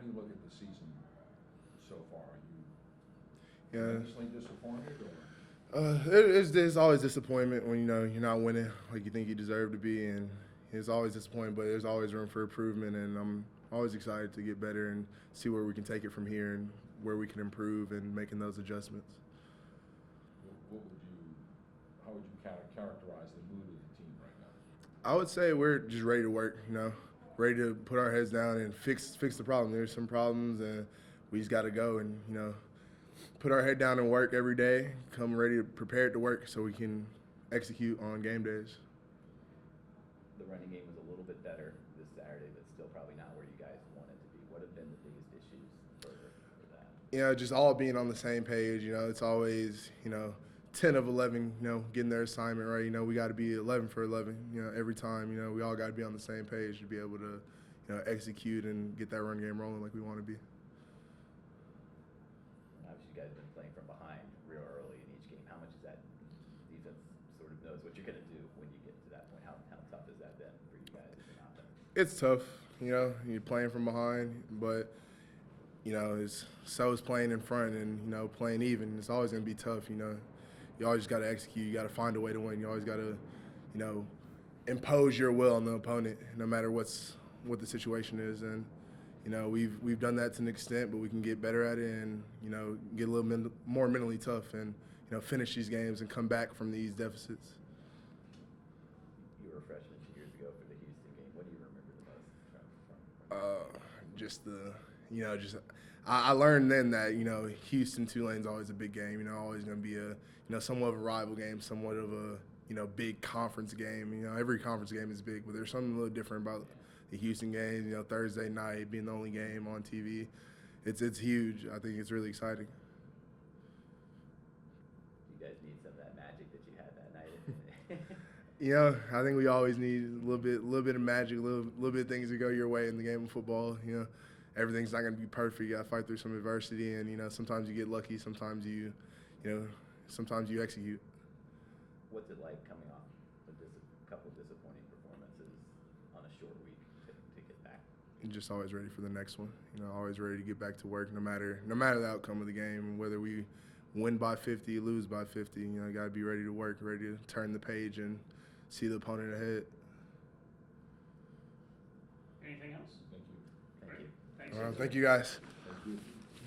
do you look at the season so far? Are you Yeah. tremendously disappointed, or? It's always disappointment when you're not winning like you think you deserve to be, and it's always disappointing. But there's always room for improvement, and I'm always excited to get better and see where we can take it from here and where we can improve and making those adjustments. How would you characterize the mood of the team right now? I would say we're just ready to work. Ready to put our heads down and fix the problem. There's some problems, and we just got to go and put our head down and work every day, come ready to prepared to work so we can execute on game days. The running game was a little bit better this Saturday, but still probably not where you guys want it to be. What have been the biggest issues for that? Just all being on the same page. It's always, 10 of 11, getting their assignment right. We got to be 11 for 11, every time. We all got to be on the same page to be able to, execute and get that run game rolling like we want to be. Obviously, you guys have been playing from behind real early in each game. How much is that defense sort of knows what you're going to do when you get to that point? How tough has that been for you guys as an offense? It's tough, you're playing from behind, but so is playing in front and, playing even. It's always going to be tough, You always got to execute. You got to find a way to win. You always got to, impose your will on the opponent, no matter what the situation is. And, we've done that to an extent, but we can get better at it and, get a little more mentally tough and, finish these games and come back from these deficits. You were a freshman 2 years ago for the Houston game. What do you remember the most? I learned then that, Houston Tulane's always a big game, always going to be a, somewhat of a rival game, somewhat of a, big conference game. Every conference game is big, but there's something a little different about the Houston games, Thursday night being the only game on TV. It's huge. I think it's really exciting. You guys need some of that magic that you had that night. I think we always need a little bit of magic, a little bit of things to go your way in the game of football. Everything's not going to be perfect. You got to fight through some adversity, and sometimes you get lucky, sometimes you execute. What's it like coming off a couple of disappointing performances on a short week to get back? And just always ready for the next one. Always ready to get back to work, no matter the outcome of the game, whether we win by 50, lose by 50. Got to be ready to work, ready to turn the page and see the opponent ahead. Anything else? Thank you. Thank you. Thanks. Thank you, guys. Thank you.